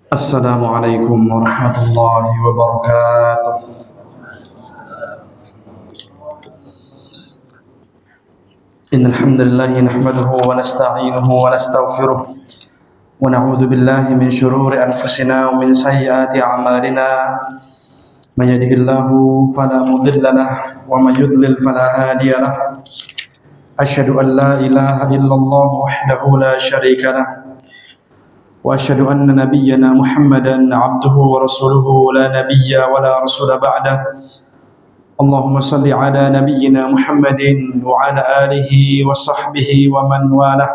Assalamualaikum warahmatullahi wabarakatuh. Innal hamdalillah nahmaduhu wa nasta'inuhu wa nastaghfiruh wa na'udzu billahi min shururi anfusina wa min sayyiati a'malina. May yahdihillahu fala mudilla lahu wa may yudlil fala hadiya lahu. Asyhadu an la ilaha illallah wahdahu la syarika lahu. وأشهد أن نبينا محمدا عبده ورسوله لا نبي ولا رسول بعده اللهم صل على نبينا محمد وعلى آله وصحبه ومن والاه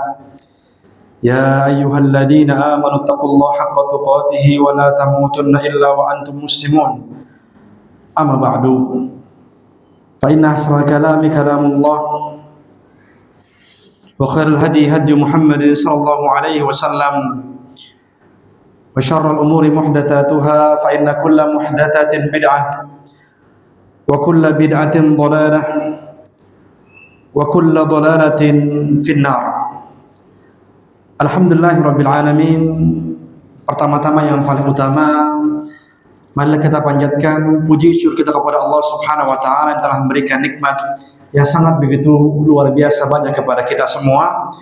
يا أيها الذين آمنوا اتقوا الله حق تقاته ولا تموتن إلا وأنتم مسلمون أما بعد فإن أحسن الكلام كلام الله وخير الهدي هدي محمد صلى الله عليه وسلم وشر الأمور محدثاتها فإن كل محدثة بدعة وكل بدعة ضلالة وكل ضلالة في النار. Alhamdulillahirabbil alamin. Pertama-tama yang paling utama, marilah kita panjatkan puji syukur kita kepada Allah Subhanahu wa taala yang telah memberikan nikmat yang sangat begitu luar biasa banyak kepada kita semua.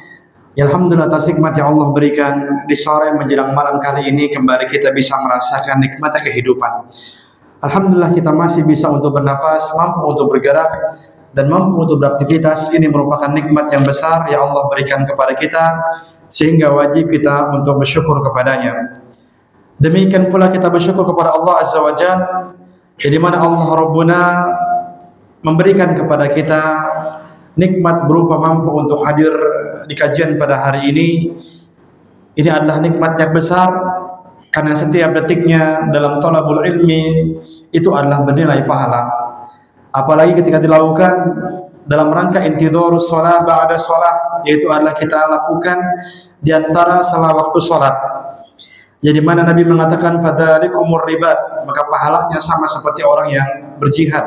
Ya, alhamdulillah atas nikmat yang Allah berikan di sore menjelang malam kali ini kembali kita bisa merasakan nikmat kehidupan. Alhamdulillah kita masih bisa untuk bernafas, mampu untuk bergerak dan mampu untuk beraktivitas. Ini merupakan nikmat yang besar yang Allah berikan kepada kita sehingga wajib kita untuk bersyukur kepadanya. Demikian pula kita bersyukur kepada Allah Azza wa Jalla di mana Allah Rabbuna memberikan kepada kita nikmat berupa mampu untuk hadir di kajian pada hari ini. Ini adalah nikmat yang besar karena setiap detiknya dalam thalabul ilmi itu adalah bernilai pahala. Apalagi ketika dilakukan dalam rangka intidharus shalah ba'da shalah, yaitu adalah kita lakukan di antara salah waktu salat. Jadi mana Nabi mengatakan fadzalikumur ribat, maka pahalanya sama seperti orang yang berjihad.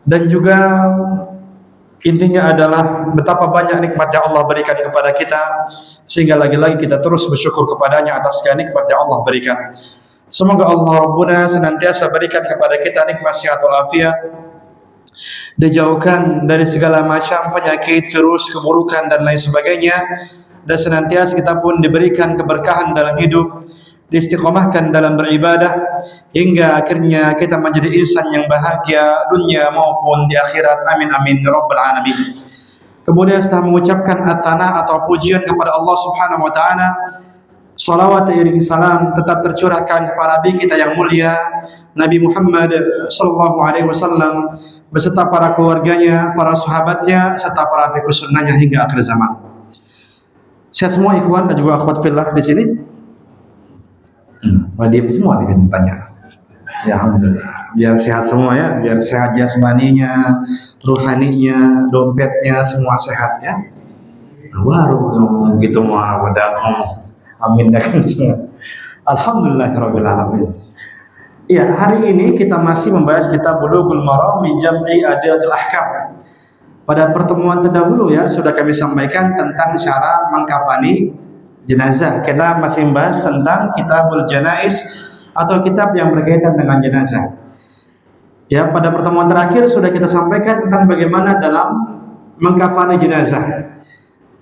Dan juga intinya adalah betapa banyak nikmat yang Allah berikan kepada kita sehingga lagi-lagi kita terus bersyukur kepadanya atas nikmat yang Allah berikan. Semoga Allah Rabbuna senantiasa berikan kepada kita nikmat sehat walafiat, dijauhkan dari segala macam penyakit, virus, keburukan dan lain sebagainya, dan senantiasa kita pun diberikan keberkahan dalam hidup, diistiqomahkan dalam beribadah hingga akhirnya kita menjadi insan yang bahagia dunia maupun di akhirat. Amin amin ya rabbal alamin. Kemudian setelah mengucapkan at-tana atau pujian kepada Allah Subhanahu wa taala, salawat iring salam tetap tercurahkan kepada Nabi kita yang mulia Nabi Muhammad sallallahu alaihi wasallam beserta para keluarganya, para sahabatnya serta para pengikut sunnahnya hingga akhir zaman. Sehat semua ikhwan dan juga akhwat fillah di sini? Diam semua ditanya. Ya alhamdulillah. Biar sehat semua ya, biar sehat jasmaninya, ruhaninya, dompetnya semua sehat ya. Baru ngomong gitu mah udah ngomong. Amin dah kan semua. Alhamdulillahirabbil alamin. Ya, hari ini kita masih membahas kitab Bulughul Maram min Jam'i Adillatil Ahkam. Pada pertemuan terdahulu ya sudah kami sampaikan tentang cara mengkafani jenazah. Kita masih membahas tentang Kitabul Janaiz atau kitab yang berkaitan dengan jenazah. Ya, pada pertemuan terakhir sudah kita sampaikan tentang bagaimana dalam mengkafani jenazah.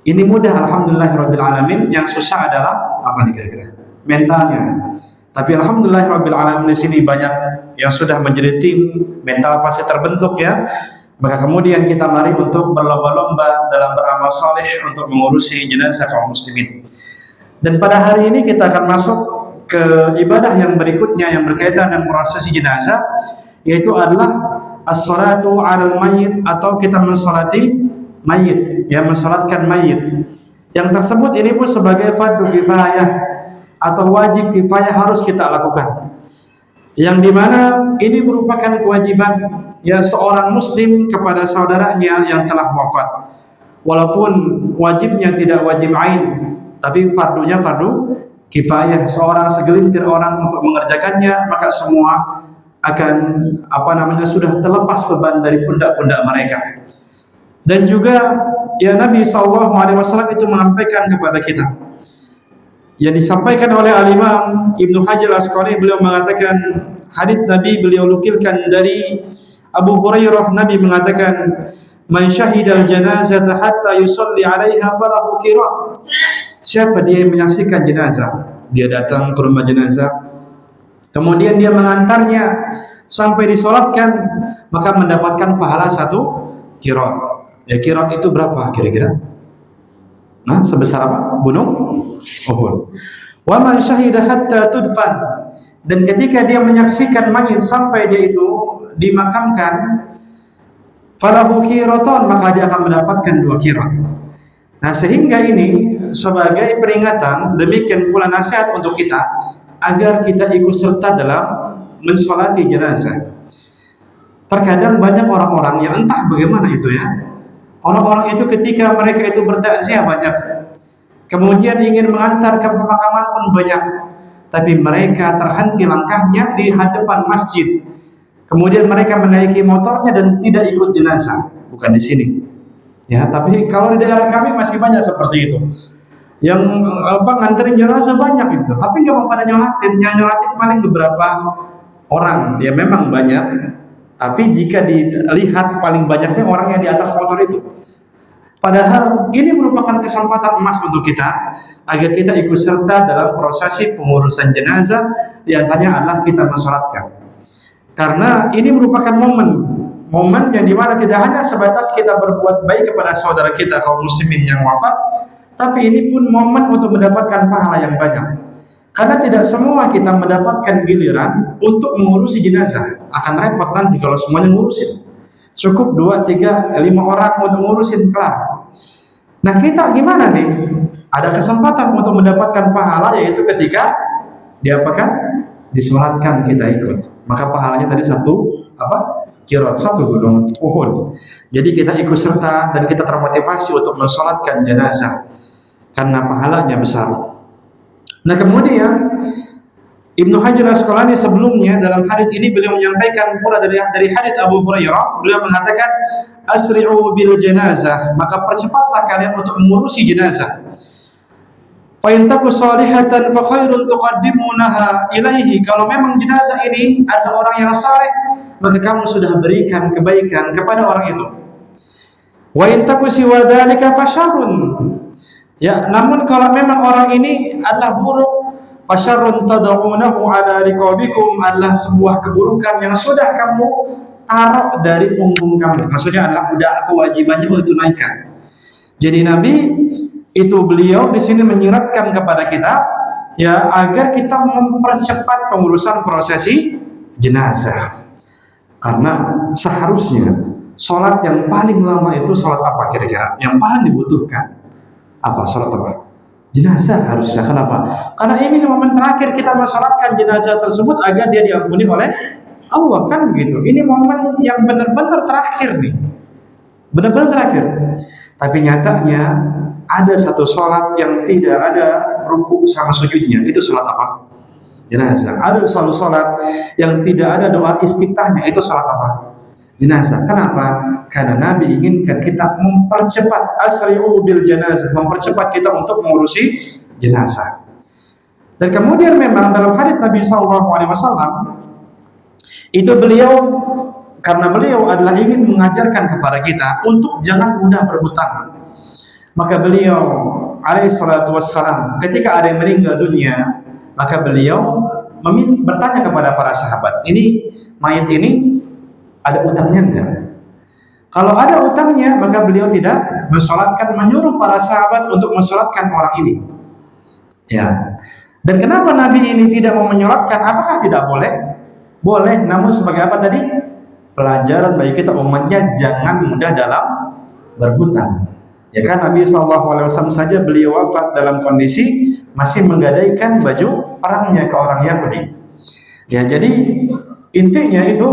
Ini mudah alhamdulillahirabbil alamin, yang susah adalah apa nih kira-kira? Mentalnya. Tapi alhamdulillahirabbil alamin di sini banyak yang sudah menjadi tim, mental pasti terbentuk ya. Maka kemudian kita mari untuk berlomba-lomba dalam beramal saleh untuk mengurusi jenazah kaum muslimin. Dan pada hari ini kita akan masuk ke ibadah yang berikutnya yang berkaitan dengan prosesi jenazah, yaitu adalah as-salatu 'alal mayyit atau kita mensalati mayit, ya mensalatkan mayit. Yang tersebut ini pun sebagai fardu kifayah atau wajib kifayah harus kita lakukan. Yang dimana ini merupakan kewajiban ya seorang muslim kepada saudaranya yang telah wafat. Walaupun wajibnya tidak wajib ain, tapi fardunya fardu kifayah. Seorang segelintir orang untuk mengerjakannya, maka semua akan sudah terlepas beban dari pundak-pundak mereka. Dan juga ya Nabi SAW itu menyampaikan kepada kita yang disampaikan oleh Al-Imam Ibnu Hajar Al-Asqalani, beliau mengatakan hadits Nabi beliau nukilkan dari Abu Hurairah, Nabi mengatakan man syahidal janazata hatta yusalli 'alaiha falahu qirat. Siapa dia yang menyaksikan jenazah, dia datang ke rumah jenazah, kemudian dia mengantarnya sampai disolatkan, maka mendapatkan pahala 1 qirat. Ya, qirat itu berapa kira-kira? Nah, sebesar apa? Gunung Uhud. Wa man syahida hatta tudfan, dan ketika dia menyaksikan mayit sampai dia itu dimakamkan, falahu qiraton, maka dia akan mendapatkan 2 qirat. Nah, sehingga ini sebagai peringatan, demikian pula nasihat untuk kita agar kita ikut serta dalam mensolati jenazah. Terkadang banyak orang-orang yang entah bagaimana itu ya, orang-orang itu ketika mereka itu bertakziah banyak, kemudian ingin mengantar ke pemakaman pun banyak, tapi mereka terhenti langkahnya di hadapan masjid, kemudian mereka menaiki motornya dan tidak ikut jenazah. Bukan di sini ya, tapi kalau di daerah kami masih banyak seperti itu, yang nganterin jenazah banyak itu, tapi nggak mau pada nyolatin. Yang nyolatin paling beberapa orang, ya memang banyak, tapi jika dilihat paling banyaknya orang yang di atas motor itu. Padahal ini merupakan kesempatan emas untuk kita agar kita ikut serta dalam prosesi pengurusan jenazah, di antaranya adalah kita mensolatkan. Karena ini merupakan momen yang dimana tidak hanya sebatas kita berbuat baik kepada saudara kita kaum muslimin yang wafat, tapi ini pun momen untuk mendapatkan pahala yang banyak. Karena tidak semua kita mendapatkan giliran untuk mengurusi jenazah, akan repot nanti kalau semuanya ngurusin. Cukup 2, 3, 5 orang untuk ngurusin, kelar. Nah, kita gimana nih? Ada kesempatan untuk mendapatkan pahala, yaitu ketika diapakan? Disolatkan, kita ikut. Maka pahalanya tadi 1 qirat, 1 gunung Uhud. Jadi kita ikut serta dan kita termotivasi untuk mensolatkan jenazah karena pahalanya besar. Nah, kemudian Ibnu Hajar Al-Asqalani sebelumnya dalam hadits ini beliau menyampaikan pula dari hadits Abu Hurairah, beliau mengatakan asri'u bil janazah, maka percepatlah kalian untuk mengurusi jenazah. Fa in taku salihatan fa khairun tuqaddimunaha ilaihi, kalau memang jenazah ini adalah orang yang saleh, maka kamu sudah berikan kebaikan kepada orang itu. Wa in taku siwa dzalika fa syarrun, ya, namun kalau memang orang ini adalah buruk, fasyarrun tad'unahu ala riqabikum, adalah sebuah keburukan yang sudah kamu taruh dari punggung kamu. Maksudnya adalah udah kewajibannya untuk tunaikan. Jadi Nabi itu beliau di sini menyiratkan kepada kita ya agar kita mempercepat pengurusan prosesi jenazah. Karena seharusnya sholat yang paling lama itu sholat apa kira-kira? Yang paling dibutuhkan apa? Sholat apa? Jenazah harusnya. Kenapa? Karena ini momen terakhir kita mensalatkan jenazah tersebut agar dia diampuni oleh Allah, kan begitu. Ini momen yang benar-benar terakhir nih, benar-benar terakhir. Tapi nyatanya ada satu sholat yang tidak ada rukuk sama sujudnya. Itu sholat apa? Jenazah. Ada satu sholat yang tidak ada doa istiftahnya. Itu sholat apa? Jenazah. Kenapa? Karena Nabi inginkan kita mempercepat, asri'u bil janazah, mempercepat kita untuk mengurusi jenazah. Dan kemudian memang dalam hadits Nabi SAW itu beliau, karena beliau adalah ingin mengajarkan kepada kita untuk jangan mudah berhutang, maka beliau alaihissalatu wassalam ketika ada yang meninggal dunia, maka beliau bertanya kepada para sahabat, ini mayat ini ada utangnya enggak? Kalau ada utangnya, maka beliau tidak mensolatkan, menyuruh para sahabat untuk mensolatkan orang ini. Ya. Dan kenapa Nabi ini tidak mau menyolatkan? Apakah tidak boleh? Boleh, namun sebagai apa tadi? Pelajaran bagi kita umatnya, jangan mudah dalam berhutang. Ya kan, Nabi SAW saja beliau wafat dalam kondisi masih menggadaikan baju perangnya ke orang Yahudi. Ya, jadi intinya itu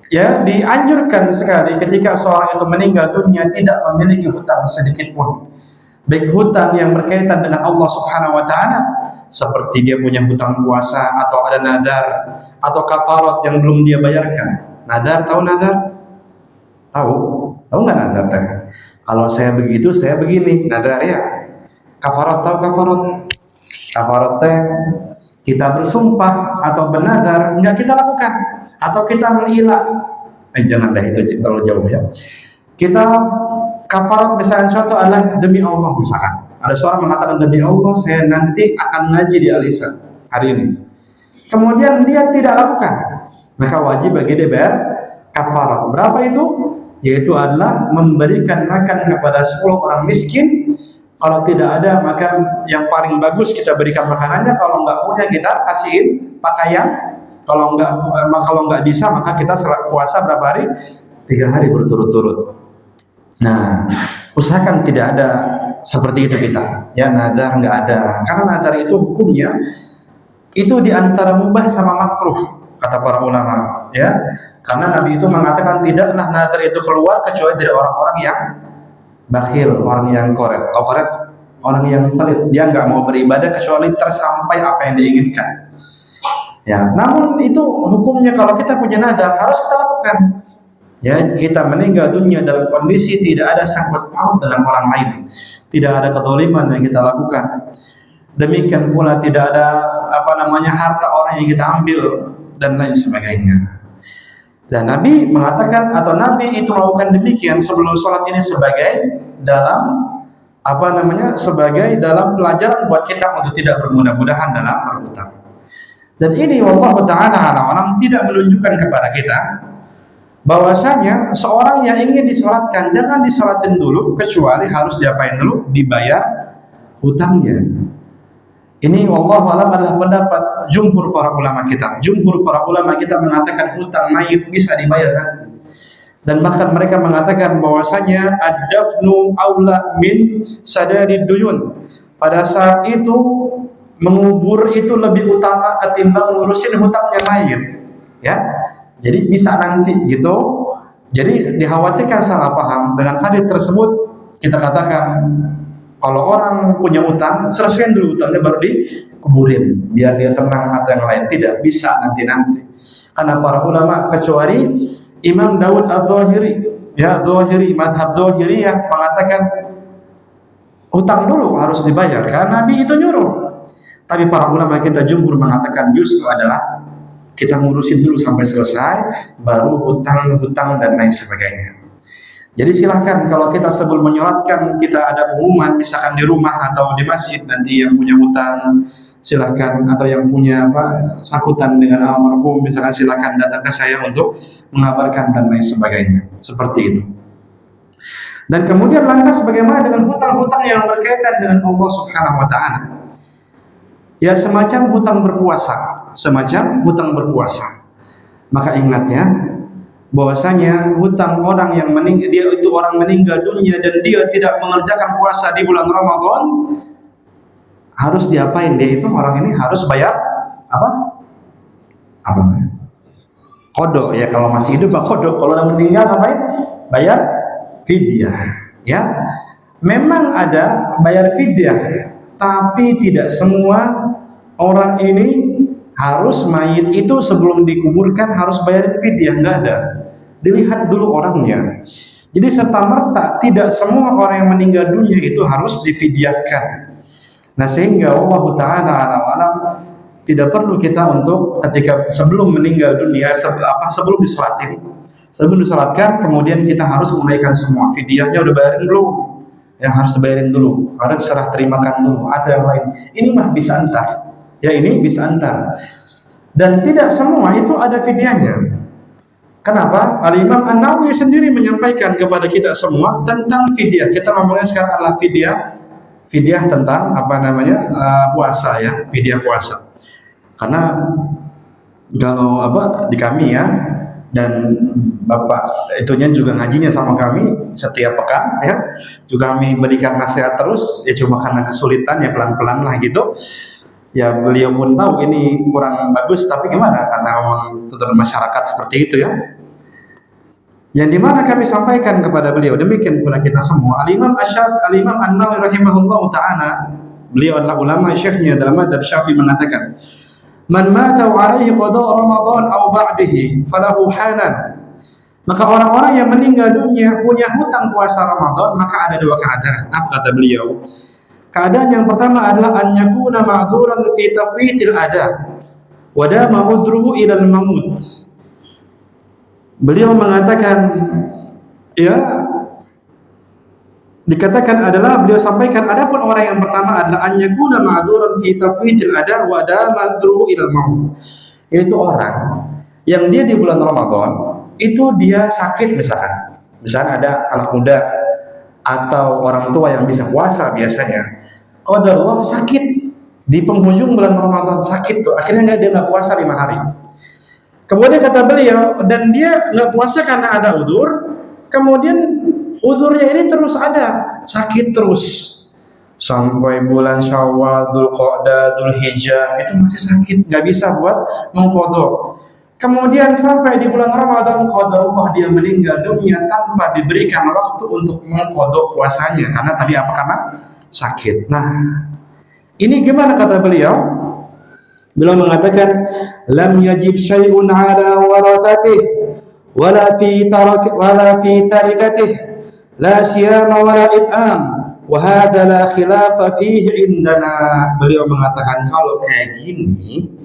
ya dianjurkan sekali ketika seorang itu meninggal dunia tidak memiliki hutang sedikit pun, baik hutang yang berkaitan dengan Allah Subhanahu wa Ta'ala, seperti dia punya hutang puasa, atau ada nadar, atau kafarat yang belum dia bayarkan. Nadar, tahu nadar? Tahu nggak nadar teh? Kalau saya begitu, saya begini, nadar ya. Kafarat, tahu kafarat? Kafarat teh kita bersumpah atau bernadar nggak kita lakukan, atau kita mengilah. Jangan dah, itu terlalu jauh ya. Kita kafarat misalnya contoh adalah demi Allah, misalkan ada seorang mengatakan demi Allah saya nanti akan ngaji di Alisa hari ini, kemudian dia tidak lakukan, maka wajib bagi dia bayar kafarat. Berapa itu? Yaitu adalah memberikan makan kepada 10 orang miskin. Kalau tidak ada, maka yang paling bagus kita berikan makanannya. Kalau nggak punya, kita kasihin pakaian. Kalau nggak bisa, maka kita puasa berapa hari? 3 hari berturut-turut. Nah, usahakan tidak ada seperti itu kita. Ya, nadar nggak ada. Karena nadar itu hukumnya itu diantara mubah sama makruh, kata para ulama. Ya, karena Nabi itu mengatakan tidaklah nadar itu keluar kecuali dari orang-orang yang bakhil, orang yang koret, orang yang pelit. Dia nggak mau beribadah kecuali tersampai apa yang diinginkan. Ya, namun itu hukumnya kalau kita punya nadar harus kita lakukan. Ya, kita meninggal dunia dalam kondisi tidak ada sangkut paut dengan orang lain, tidak ada kezaliman yang kita lakukan. Demikian pula tidak ada harta orang yang kita ambil dan lain sebagainya. Dan Nabi mengatakan, atau Nabi itu melakukan demikian sebelum sholat ini sebagai dalam sebagai dalam pelajaran buat kita untuk tidak bermudah-mudahan dalam berhutang. Dan ini wallahu ta'ala orang tidak menunjukkan kepada kita bahwasanya seorang yang ingin disolatkan jangan disolatin dulu, kecuali harus diapain dulu? Dibayar hutangnya. Ini wallahu a'lam adalah pendapat jumhur para ulama kita. Jumhur para ulama kita mengatakan hutang mayit bisa dibayar nanti. Dan bahkan mereka mengatakan bahwasanya ad-dafnu aula min sadadid duyun. Pada saat itu mengubur itu lebih utama ketimbang ngurusin hutangnya mayit. Ya. Jadi bisa nanti gitu. Jadi dikhawatirkan salah paham dengan hadis tersebut. Kita katakan kalau orang punya utang, selesaikan dulu utangnya baru dikuburin biar dia tenang atau yang lain. Tidak bisa nanti. Karena para ulama kecuali Imam Daud Adh-Dhahiri, ya Dhahiri, mazhab Dhahiriyah mengatakan hutang dulu harus dibayar karena Nabi itu nyuruh. Tapi para ulama kita jumhur mengatakan justru adalah kita ngurusin dulu sampai selesai, baru hutang dan lain sebagainya. Jadi silahkan kalau kita sebelum menyolatkan kita ada pengumuman misalkan di rumah atau di masjid, nanti yang punya hutang silahkan, atau yang punya sangkutan dengan almarhum misalkan silahkan datang ke saya untuk mengabarkan dan lain sebagainya. Seperti itu. Dan kemudian lantas bagaimana dengan hutang-hutang yang berkaitan dengan Allah Subhanahu wa taala? Ya semacam hutang berpuasa. Maka ingatnya bahwasanya hutang orang yang orang meninggal dunia dan dia tidak mengerjakan puasa di bulan Ramadan, harus diapain dia itu? Orang ini harus bayar qada ya, kalau masih hidup qada, kalau udah meninggal ngapain? Bayar fidyah. Ya, memang ada bayar fidyah, tapi tidak semua orang ini harus mayit itu sebelum dikuburkan harus bayar fidyah, enggak ada. Dilihat dulu orangnya. Jadi serta merta tidak semua orang yang meninggal dunia itu harus difidyahkan. Nah sehingga Allah Ta'ala alam tidak perlu kita untuk ketika sebelum meninggal dunia sebelum disolatkan kemudian kita harus menunaikan semua fidyahnya udah bayarin belum? Yang harus bayarin dulu, harus serah terimakan dulu atau yang lain. Ini mah bisa antar. Ya ini bisa antar. Dan tidak semua itu ada fidyahnya. Kenapa? Al-Imam An-Nawawi sendiri menyampaikan kepada kita semua tentang fidyah. Kita ngomongnya sekarang adalah fidyah tentang puasa ya, fidyah puasa. Karena kalau di kami ya, dan Bapak itunya juga ngajinya sama kami setiap pekan ya, juga kami berikan nasihat terus ya, cuma karena kesulitan ya pelan-pelan lah gitu. Ya beliau pun tahu ini kurang bagus, tapi gimana? Karena memang tuntutan masyarakat seperti itu ya. Yang dimana kami sampaikan kepada beliau, demikian pula kita semua. Al-Imam An-Nawawi rahimahullah ta'ala, beliau adalah ulama syekhnya dalam madhab Syafi'i mengatakan, man mata wa alaihi qada Ramadan aw ba'dihi falahu halan. Maka orang-orang yang meninggal dunia punya hutang puasa Ramadan, maka ada dua keadaan. Apa kata beliau? Keadaan yang pertama adalah an yakuna ma'dzuran fi tafwitil ada wa dama udruhu ila al-maut. Beliau mengatakan, ya, dikatakan adalah beliau sampaikan adapun orang yang pertama adalah an yakuna ma'dzuran fi tafwitil ada wa dama udruhu ila al-maut. Yaitu orang yang dia di bulan Ramadan itu dia sakit misalnya ada anak muda atau orang tua yang bisa puasa biasanya, qadarullah sakit di penghujung bulan Ramadan, sakit tuh akhirnya dia nggak puasa 5 hari. Kemudian kata beliau, dan dia nggak puasa karena ada udzur, kemudian udzurnya ini terus ada, sakit terus sampai bulan Syawal, Dzulqa'dah, Dzulhijjah itu masih sakit, nggak bisa buat mengqadha. Kemudian sampai di bulan Ramadan, qadarullah dia meninggal dunia tanpa diberikan waktu untuk mengqadha puasanya karena tadi apa? Karena sakit. Nah, ini gimana kata beliau? Beliau mengatakan, lam yajib syai'un ala warathatih wala fi tarikatih la siyama wala it'am wa hadha la khilafa fihi indana. Beliau mengatakan kalau kayak gini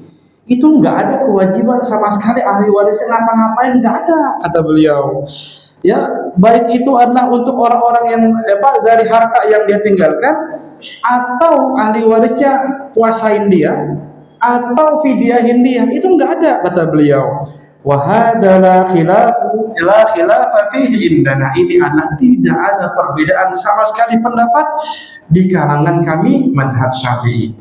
itu nggak ada kewajiban sama sekali ahli warisnya ngapa-ngapain, nggak ada kata beliau. Ya, baik itu adalah untuk orang-orang yang dari harta yang dia tinggalkan, atau ahli warisnya puasain dia, atau fidyahin dia, itu nggak ada kata beliau. Wa hadza la khilafa fihi indana. Ini adalah tidak ada perbedaan sama sekali pendapat di kalangan kami madhab Syafi'i.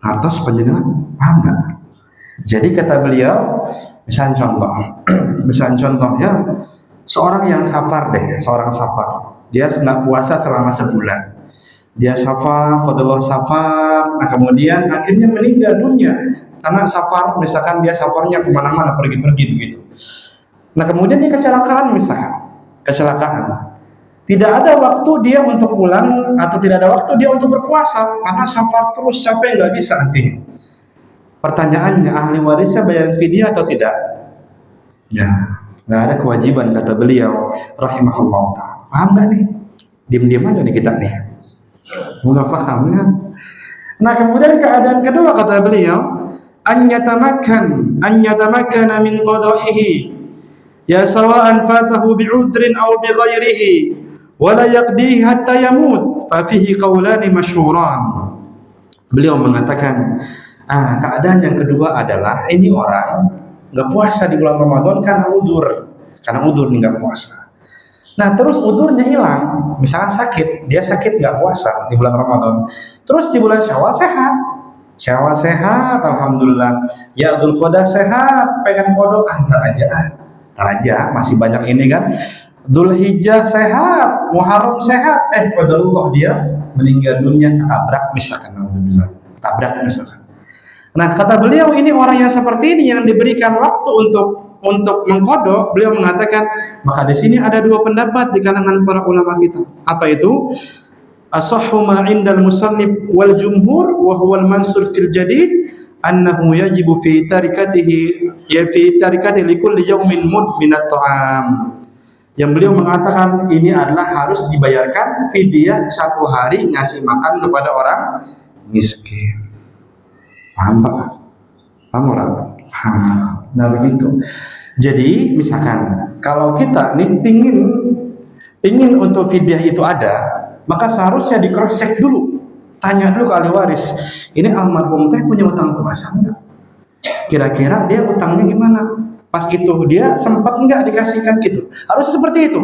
Atas penjelasan paham nggak? Jadi kata beliau, misalnya contohnya seorang yang safar seorang safar, dia nggak puasa selama sebulan, dia safar, qadarullah safar, nah kemudian akhirnya meninggal dunia karena safar, misalkan dia safarnya kemana-mana, pergi-pergi begitu. Nah kemudian dia kecelakaan, tidak ada waktu dia untuk pulang atau tidak ada waktu dia untuk berpuasa karena safar terus, capek nggak bisa nantinya. Pertanyaannya, ahli warisnya bayarin fidyah atau tidak? Ya, nggak ada kewajiban kata beliau rahimahullah ta'ala. Paham nggak nih? Diam-diam aja nih kita nih. Nggak paham kan? Nah kemudian keadaan kedua kata beliau, an yatamakkana min qada'ihi ya sawa'an fatahu bi'udrin aw bighairihi wa la yaqdihi hatta yamut fa fihi qawlani masyhuran. Beliau mengatakan, keadaan yang kedua adalah ini orang nggak puasa di bulan Ramadan karena udzur nih nggak puasa. Nah terus udzurnya hilang, misalkan dia sakit nggak puasa di bulan Ramadan, terus di bulan Syawal sehat, alhamdulillah, ya Dzulqa'dah sehat, pengen qadha, ntar aja masih banyak ini kan, Dzulhijjah sehat, Muharram sehat, qadarullah dia meninggal dunia ketabrak misalkan. Nah kata beliau, ini orang yang seperti ini yang diberikan waktu untuk mengqadha, beliau mengatakan maka di sini ada dua pendapat di kalangan para ulama kita. Apa itu? Asahhu ma 'indal musannif wal jumhur wa huwa al mansur fil jadid annahu yajibu fi tarikatihi li kulli yawmin mud min at-ta'am. Yang beliau mengatakan ini adalah harus dibayarkan fidyah 1 hari ngasih makan kepada orang miskin. Paham Pak? Paham orang? Paham. Nah begitu. Jadi misalkan kalau kita nih pingin untuk fidyah itu ada, maka seharusnya di cross check dulu, tanya dulu ke ahli waris, ini almarhum teh punya utang puasa enggak? Kira-kira dia utangnya gimana? Pas itu dia sempat enggak dikasihkan gitu? Harusnya seperti itu.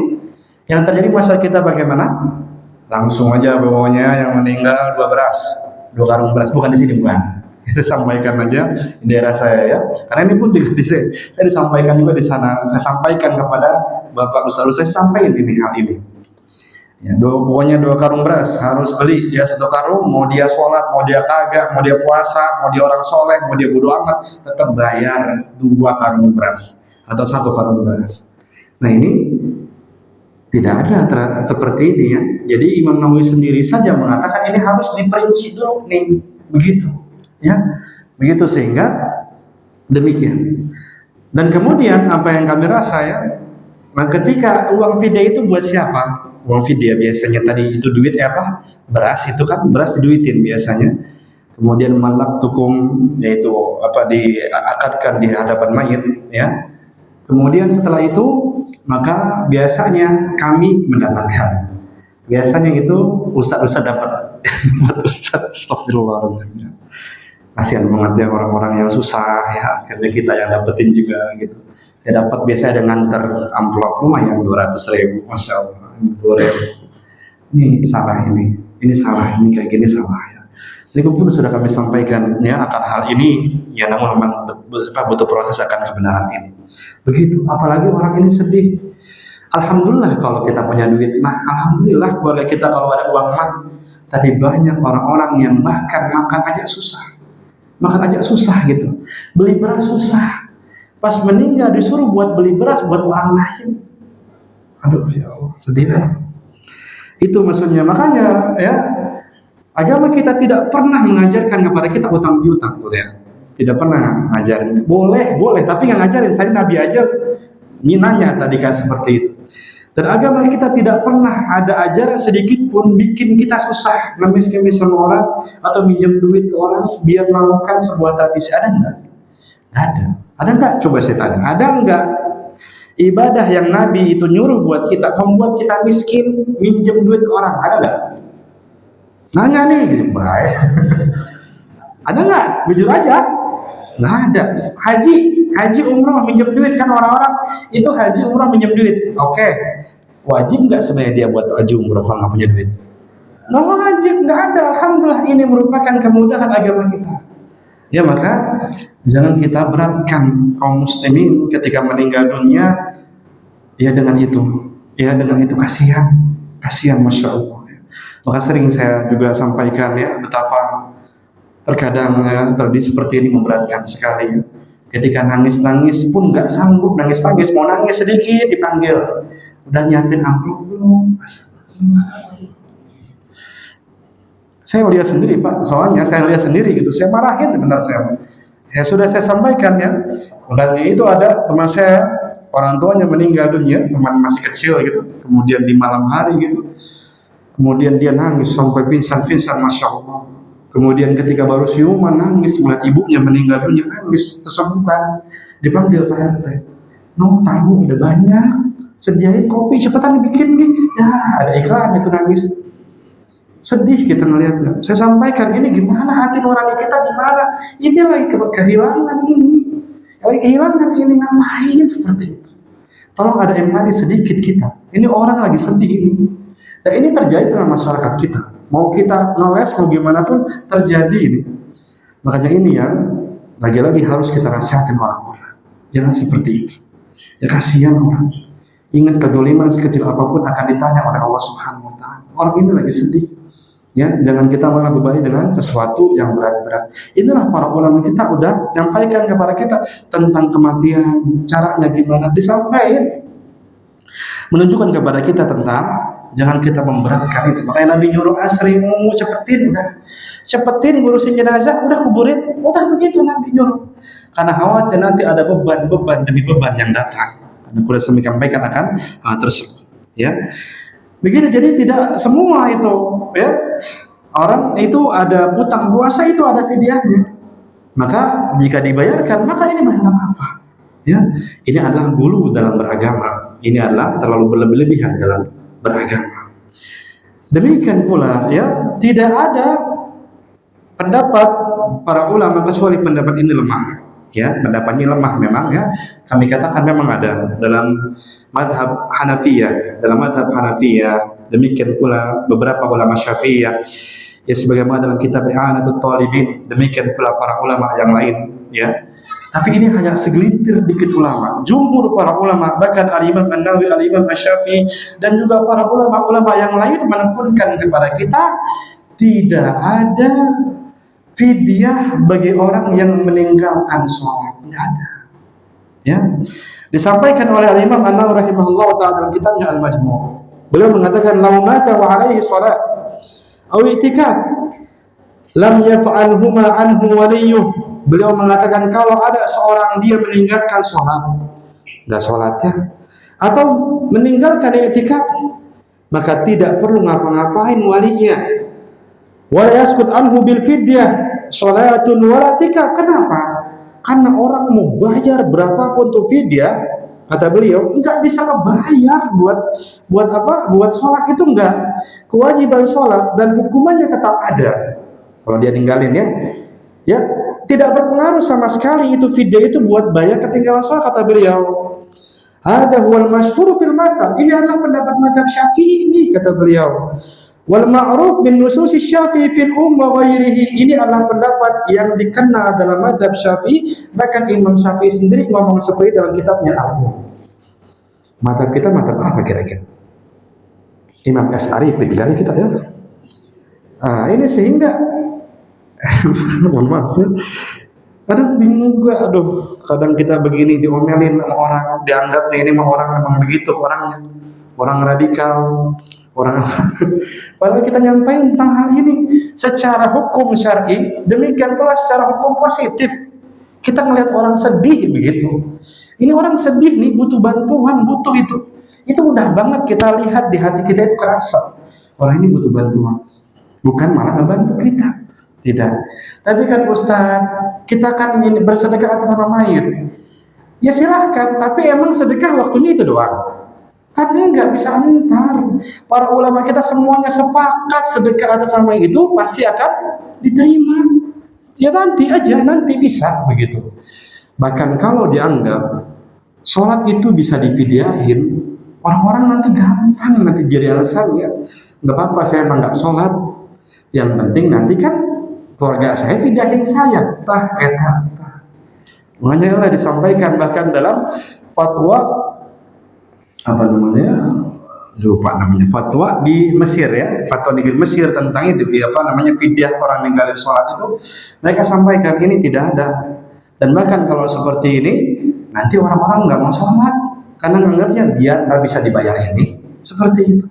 Yang terjadi masalah kita bagaimana? Langsung aja bawanya yang meninggal 2 karung beras, bukan di sini bukan. Itu sampaikan aja di daerah saya ya, karena ini pun tidak saya disampaikan juga di sana. Saya sampaikan kepada Bapak Ustaz, saya sampaikan ini hal ini. Ya, pokoknya 2 karung beras harus beli ya, 1 karung, mau dia sholat, mau dia kagak, mau dia puasa, mau dia orang soleh, mau dia bodo amat, tetap bayar 2 karung beras atau 1 karung beras. Nah ini tidak ada seperti ini ya. Jadi Imam Nawawi sendiri saja mengatakan ini harus diperinci dulu nih, begitu. Ya, begitu sehingga demikian. Dan kemudian apa yang kami rasa ya, nah ketika uang fidyah itu buat siapa? uang fidyah biasanya tadi itu duit apa? Beras itu kan, beras diduitin biasanya. Kemudian malak tukum yaitu apa diakadkan di hadapan mayit ya. Kemudian setelah itu maka biasanya kami mendapatkan. Biasanya itu ustaz-ustaz dapat. Ustaz, astagfirullahaladzim. Kasihan banget ya orang-orang yang susah ya, akhirnya kita yang dapetin juga gitu. Saya dapat biasanya ada nganter amplop lumayan 200.000, masya Allah. 2.000. Ini salah ini salah, ini kayak gini salah ya. Ini pun sudah kami sampaikan ya akan hal ini ya, namun memang butuh proses akan kebenaran ini. Begitu, apalagi orang ini sedih. Alhamdulillah kalau kita punya duit mah, alhamdulillah keluarga kita kalau ada uang mah. Tapi banyak orang-orang yang bahkan makan aja susah gitu, beli beras susah, pas meninggal disuruh buat beli beras buat orang lain. Aduh ya Allah, sedih banget. Itu maksudnya, makanya ya agama kita tidak pernah mengajarkan kepada kita utang piutang tuh ya, tidak pernah ngajarin. Boleh tapi nggak ngajarin. Saya Nabi aja minanya tadi kan seperti itu. Dan agama kita tidak pernah ada ajaran sedikit pun bikin kita susah ngemis-ngemis sama orang atau minjem duit ke orang biar melakukan sebuah tradisi. Ada enggak? Ada. Ada enggak? Coba saya tanya. Ada enggak ibadah yang Nabi itu nyuruh buat kita, membuat kita miskin, minjem duit ke orang? Ada enggak? Nanya nih, gitu, baik. Ada enggak? Jujur aja. Nggak ada. Haji umroh minjem duit, kan orang-orang itu haji umroh minjem duit. Oke, wajib nggak sebenarnya dia buat haji umroh kalau nggak punya duit? Nggak wajib, nggak ada. Alhamdulillah ini merupakan kemudahan agama kita. Ya maka jangan kita beratkan kaum muslimin ketika meninggal dunia. Ya dengan itu kasihan masya Allah. Maka sering saya juga sampaikan ya betapa terkadang ya, tradisi seperti ini memberatkan sekali ya. Ketika nangis pun nggak sanggup nangis, mau nangis sedikit dipanggil, udah nyiapin amplop belum? Saya lihat sendiri Pak, soalnya saya lihat sendiri gitu, saya marahin benar saya. Ya sudah saya sampaikan ya, dan itu ada teman saya, orang tuanya meninggal dunia, teman masih kecil gitu, kemudian di malam hari gitu, kemudian dia nangis sampai pingsan masya Allah. Kemudian ketika baru siuman nangis melihat ibunya meninggal dunia, nangis kesembuhan. Dipanggil Pak RT, no tamu udah banyak, sediain kopi cepetan dibikin nih. Ya ada iklan itu, nangis. Sedih kita ngelihatnya. Saya sampaikan ini gimana hati nurani kita, gimana? Ini lagi kehilangan ini, ngapain seperti itu? Tolong ada empati sedikit kita. Ini orang lagi sedih ini. Dan ini terjadi dalam masyarakat kita. Mau kita ngeles, mau gimana pun terjadi ini. Makanya ini yang lagi-lagi harus kita nasihatin orang-orang. Jangan seperti itu. Ya kasihan orang. Ingat kedoliman sekecil apapun akan ditanya oleh Allah Subhanahu Wa Taala. Orang ini lagi sedih. Ya, jangan kita malah berbalik dengan sesuatu yang berat-berat. Inilah para ulama kita udah nyampaikan kepada kita tentang kematian, caranya gimana, disampaikan. Menunjukkan kepada kita tentang jangan kita memberatkan itu. Makanya Nabi nyuruh asrimu, cepetin ngurusin jenazah, udah kuburin, udah begitu Nabi nyuruh. Karena khawatir nanti ada beban demi beban yang datang. Karena sudah saya sampaikan akan tersebut. Ya, begitu. Jadi tidak semua itu, ya orang itu ada utang puasa itu ada fidyahnya. Maka jika dibayarkan, maka ini bayaran apa? Ya, ini adalah gulu dalam beragama. Ini adalah terlalu berlebihan dalam beragama. Demikian pula ya, tidak ada pendapat para ulama kecuali pendapat ini lemah. Ya, pendapatnya lemah memang ya. Kami katakan memang ada dalam madhab Hanafiyah, demikian pula beberapa ulama Syafi'iyah. Ya sebagaimana dalam kitab I'anatul Talibin, demikian pula para ulama yang lain ya. Tapi ini hanya segelintir dikit ulama. Jumhur para ulama, bahkan Al-Imam An-Nawawi, Al-Imam Asy-Syafi'i, dan juga para ulama-ulama yang lain menekunkan kepada kita tidak ada fidyah bagi orang yang meninggalkan sholat. Tidak ada. Ya, disampaikan oleh Al-Imam An-Nawawi rahimahullah ta'ala dalam kitabnya Al-Majmu'. Beliau mengatakan, "Law mata wa 'alaihi shalat aw i'tikaf, lam yaf'alhuma 'anhu waliyuh." Beliau mengatakan kalau ada seorang dia meninggalkan sholat, nggak sholatnya, atau meninggalkan i'tikaf, maka tidak perlu ngapa-ngapain walinya. Wala yaskut anhu bil fidyah salatun walatika. Kenapa? Karena orang mau bayar berapapun tuh fidyah, kata beliau, enggak bisa ngebayar buat apa? Buat sholat itu enggak. Kewajiban sholat dan hukumannya tetap ada. Kalau dia ninggalin ya tidak berpengaruh sama sekali itu fidyah itu buat bayar ketinggalan sholat, kata beliau. Hadza huwal masyhur fil madhab. Ini adalah pendapat madhab Syafi'i ini, kata beliau. Wal ma'ruf min nusus Syafi'i fil wa ghairihi. Ini adalah pendapat yang dikenal dalam madhab Syafi'i, bahkan Imam Syafi'i sendiri ngomong seperti dalam kitabnya Al-Um. Madhab kita madhab apa kira-kira? Imam Asy'ari tinggal kita ya. Ini sehingga mohon maaf ya, kadang bingung gue, kadang kita begini diomelin sama orang, dianggapnya ini mah orang memang begitu orangnya, orang radikal, orang padahal kita nyampaikan tentang hal ini secara hukum syar'i, demikian pula secara hukum positif. Kita ngelihat orang sedih begitu, ini orang sedih nih, butuh bantuan, butuh itu udah banget kita lihat di hati kita, itu kerasa orang ini butuh bantuan, bukan malah ngebantu kita. Tidak. Tapi kan Ustaz, kita kan ini bersedekah atas nama mayit. Ya silahkan, tapi emang sedekah waktunya itu doang? Kan enggak, bisa antar. Para ulama kita semuanya sepakat sedekah atas nama itu pasti akan diterima. Ya nanti aja, nanti bisa begitu. Bahkan kalau dianggap sholat itu bisa difidyahin, orang-orang nanti gampang nanti jadi alasannya. Enggak apa-apa, saya emang enggak sholat. Yang penting nanti kan keluarga saya fidyahin saya, tah. Makanya lah disampaikan bahkan dalam fatwa fatwa di Mesir ya, fatwa negeri Mesir tentang itu fidyah orang ninggalin sholat itu, mereka sampaikan ini tidak ada. Dan bahkan kalau seperti ini nanti orang-orang nggak mau sholat karena menganggapnya biar nggak bisa dibayar ini, seperti itu.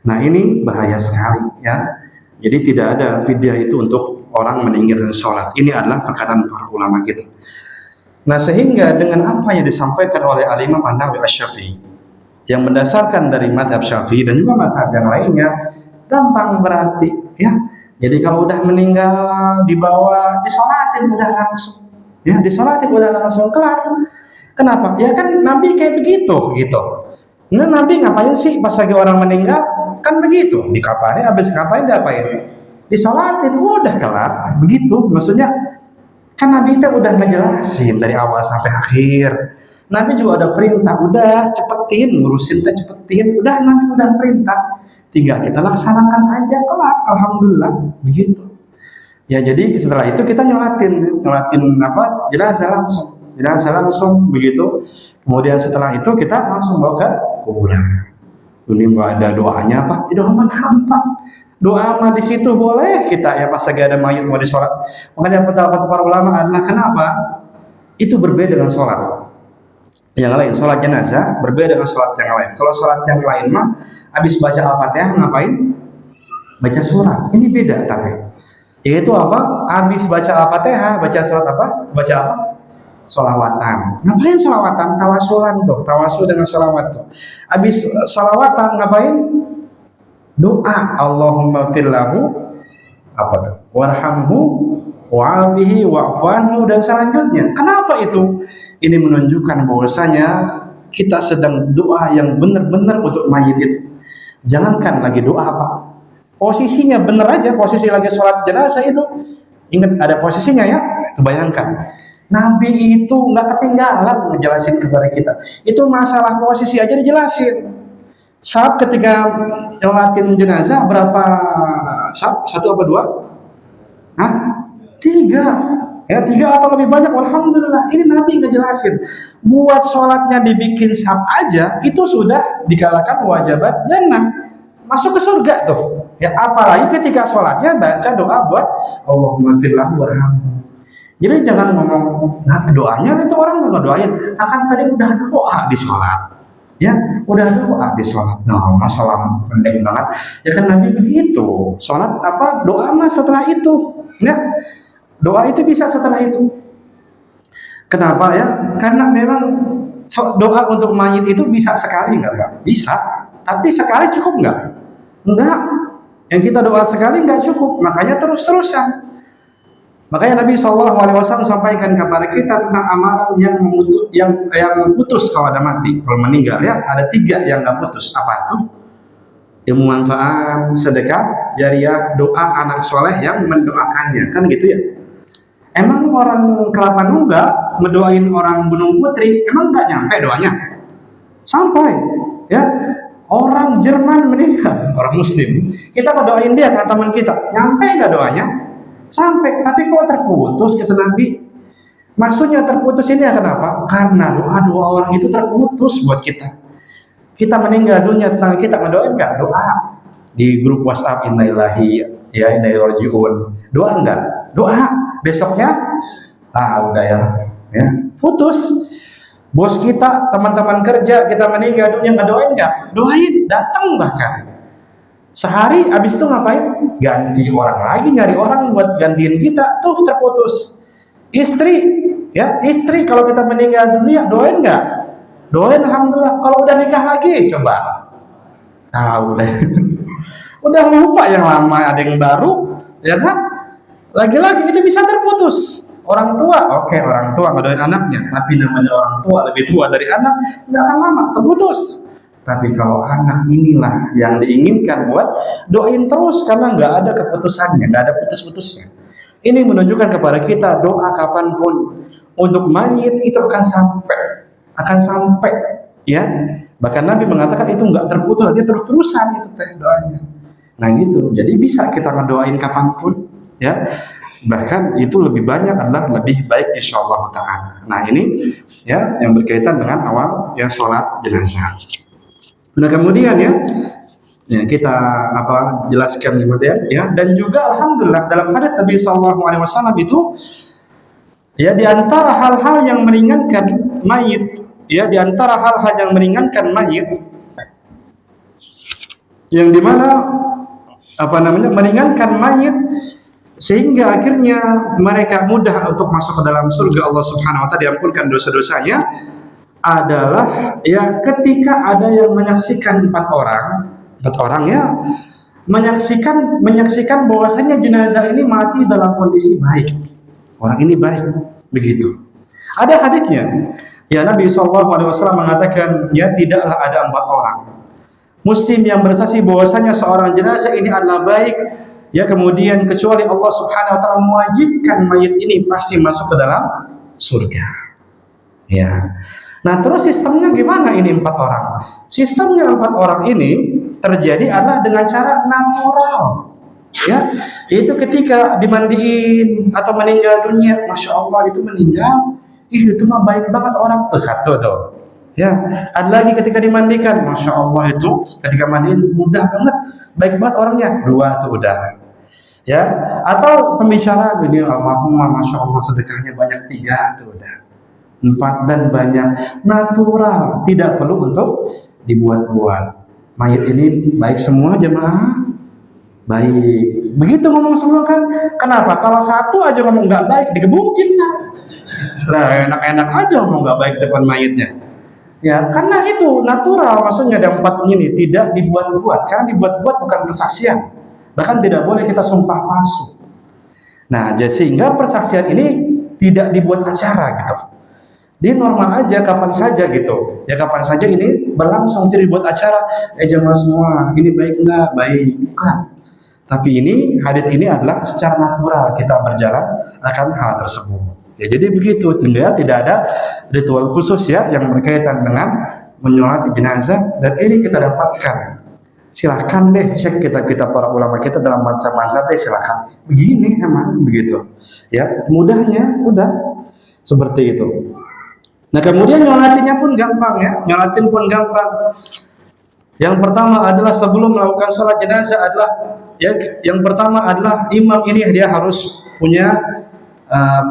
Nah ini bahaya sekali ya. Jadi tidak ada fidyah itu untuk orang meninggalkan sholat. Ini adalah perkataan para ulama kita. Nah sehingga dengan apa yang disampaikan oleh Al-Imam An-Nawawi Asy-Syafi'i, yang mendasarkan dari madhab Syafi'i dan juga madhab yang lainnya, gampang berarti ya. Jadi kalau udah meninggal dibawa disolatin udah langsung, ya disolatin udah langsung kelar. Kenapa? Ya kan Nabi kayak begitu gitu. Nah Nabi ngapain sih pas lagi orang meninggal? Kan begitu, dikaparin, habis kaparin diapain? Disolatin, udah kelar. Begitu, maksudnya kan Nabi itu udah ngejelasin dari awal sampai akhir. Nabi juga ada perintah, udah cepetin, ngurusin cepetin, udah Nabi udah perintah. Tinggal kita laksanakan aja, kelar, alhamdulillah, begitu. Ya jadi setelah itu kita nyolatin jenazah langsung begitu. Kemudian setelah itu kita langsung bawa ke kuburan. Ini nggak ada doanya Pak, doa mah gampang. Doa mah di situ boleh kita ya pas lagi ada mayat mau disolat. Makanya pendapat para ulama adalah kenapa? Itu berbeda dengan sholat yang lain. Sholat jenazah berbeda dengan sholat yang lain. Kalau sholat yang lain mah habis baca Al-Fatihah ngapain? Baca surat. Ini beda tapi. Yaitu apa? Habis baca Al-Fatihah baca surat apa? Baca apa? Sholawatan. Ngapain sholawatan? Tawasulan tuh, tawasul dengan sholawat tuh. Habis sholawatan ngapain? Doa. Allahumma firlahu apa tuh? Warhamhu wa'afihi wa'fuanhu dan selanjutnya. Kenapa itu? Ini menunjukkan bahwasanya kita sedang doa yang benar-benar untuk mayit itu. Jangankan lagi doa apa? Posisinya benar aja, posisi lagi sholat jenazah itu. Ingat ada posisinya ya. Itu bayangkan. Nabi itu nggak ketinggalan ngejelasin kepada kita. Itu masalah posisi aja dijelasin. Saat ketika nyolatin jenazah berapa sab? 1 apa 2? 3. Ya 3 atau lebih banyak. Alhamdulillah. Ini Nabi ngejelasin. Buat sholatnya dibikin sab aja itu sudah dikalakan wajibat jannah. Masuk ke surga tuh. Ya apalagi ketika sholatnya baca doa buat Allahumma firlahu warhamhu. Jadi jangan ngomong doanya itu orang nggak doain, akan tadi udah doa di sholat, ya udah doa di sholat. Nah masalah pendek banget, ya kan Nabi begitu, sholat apa doa mah setelah itu, ya doa itu bisa setelah itu. Kenapa ya? Karena memang doa untuk mayit itu bisa sekali nggak bisa, Tapi sekali cukup nggak? Enggak. Yang kita doa sekali nggak cukup, makanya terus-terusan. Makanya Nabi SAW sampaikan kepada kita tentang amalan yang putus kalau ada mati, kalau meninggal ya, ada 3 yang nggak putus. Apa itu? Ilmu manfaat, sedekah, jariah, doa anak soleh yang mendoakannya, kan gitu ya. Emang orang Kelapa Nunggal ngedoain orang Gunung Putri, emang nggak nyampe doanya? Sampai, ya. Orang Jerman meninggal, orang Muslim, kita ngedoain dia kata teman kita, nyampe nggak doanya? Sampai, tapi kok terputus kata Nabi? Maksudnya terputus ini kenapa? Karena doa-doa orang itu terputus buat kita. Kita meninggal dunia, tetangga kita ngedoain nggak? Doa di grup WhatsApp, innalillahi ya inna ilaihi rajiun. Doa enggak? Doa. Besoknya, udah ya, putus. Bos kita, teman-teman kerja, kita meninggal dunia ngedoain nggak? Doain, datang bahkan. Sehari abis itu ngapain? Ganti orang lagi, nyari orang buat gantiin kita, tuh terputus. Istri, ya istri kalau kita meninggal dunia doain nggak? Doain alhamdulillah. Kalau udah nikah lagi, coba. Tahu deh. Udah lupa yang lama, ada yang baru, ya kan? Lagi-lagi itu bisa terputus. Orang tua, oke, orang tua ngedoain anaknya, tapi namanya orang tua lebih tua dari anak, nggak akan lama terputus. Tapi kalau anak inilah yang diinginkan buat doain terus karena nggak ada keputusannya, nggak ada putus-putusnya. Ini menunjukkan kepada kita doa kapanpun untuk mayit itu akan sampai, ya. Bahkan Nabi mengatakan itu nggak terputus, artinya terus-terusan itu doanya. Nah gitu, jadi bisa kita ngedoain kapanpun, ya. Bahkan itu lebih banyak adalah lebih baik insyaallah ta'ala. Nah ini ya yang berkaitan dengan awal ya sholat jenazah. Nah kemudian ya kita jelaskan kemudian ya, dan juga alhamdulillah dalam hadits Nabi SAW itu ya diantara hal-hal yang meringankan mayit, ya diantara hal-hal yang meringankan mayit, yang dimana meringankan mayit sehingga akhirnya mereka mudah untuk masuk ke dalam surga Allah Subhanahu wa taala, diampunkan dosa-dosanya, adalah ya ketika ada yang menyaksikan empat orang ya menyaksikan bahwasanya jenazah ini mati dalam kondisi baik, orang ini baik, begitu. Ada haditsnya ya, Nabi SAW mengatakan ya tidaklah ada 4 orang muslim yang bersaksi bahwasanya seorang jenazah ini adalah baik ya, kemudian kecuali Allah Subhanahu wa taala mewajibkan mayit ini pasti masuk ke dalam surga. Ya. Nah, terus sistemnya gimana ini 4 orang? Sistemnya 4 orang ini terjadi adalah dengan cara natural. Ya, yaitu ketika dimandiin atau meninggal dunia, Masya Allah itu meninggal, itu mah baik banget orang tuh, satu tuh. Ya, ada lagi ketika dimandikan, Masya Allah itu ketika mandiin mudah banget, baik banget orangnya, 2 tuh udah. Ya, atau pembicaraan ini almarhumah, Masya Allah sedekahnya banyak, 3 tuh udah. 4 dan banyak, natural, tidak perlu untuk dibuat-buat. Mayit ini baik semua jemaah, baik. Begitu ngomong semua kan? Kenapa? Kalau satu aja ngomong nggak baik, digebukin kan? Lah enak-enak aja ngomong nggak baik depan mayitnya. Ya, karena itu natural, maksudnya ada 4 ini tidak dibuat-buat. Karena dibuat-buat bukan persaksian. Bahkan tidak boleh kita sumpah palsu. Nah, sehingga persaksian ini tidak dibuat acara gitu. Dia normal aja, kapan saja gitu. Ya kapan saja ini berlangsung, tidak dibuat acara. Jemaah semua, ini baik enggak? Baik, bukan. Tapi ini hadits ini adalah secara natural kita berjalan akan hal tersebut. Ya jadi begitu, tidak ada ritual khusus ya yang berkaitan dengan menyolati jenazah, dan ini kita dapatkan. Silahkan deh cek kita para ulama kita dalam mazhab deh, silahkan. Begini emang begitu. Ya mudahnya udah seperti itu. Nah kemudian nyolatinnya pun gampang ya, nyolatin pun gampang. Yang pertama adalah sebelum melakukan sholat jenazah adalah ya, yang pertama adalah imam ini dia harus punya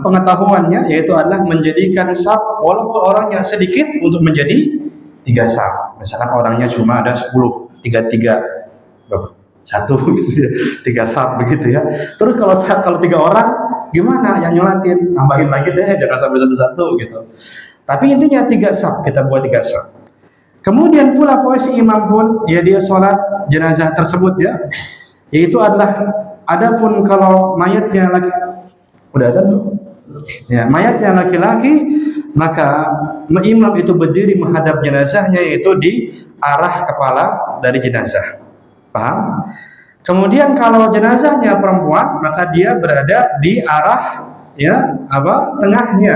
pengetahuannya, yaitu adalah menjadikan saf walaupun orangnya sedikit untuk menjadi 3 saf. Misalkan orangnya cuma ada 10, 3 berapa? 1 gitu ya, 3 saf begitu ya. Terus kalau 3 orang gimana yang nyolatin? Tambahin lagi deh, jangan sampai 1-1 gitu. Tapi intinya 3 saf, kita buat 3 saf. Kemudian pula posisi imam pun ya dia sholat jenazah tersebut ya, yaitu adalah adapun kalau mayatnya laki, udah ada belum? Ya, mayatnya laki-laki, maka imam itu berdiri menghadap jenazahnya, yaitu di arah kepala dari jenazah. Paham? Kemudian kalau jenazahnya perempuan, maka dia berada di arah ya apa? Tengahnya,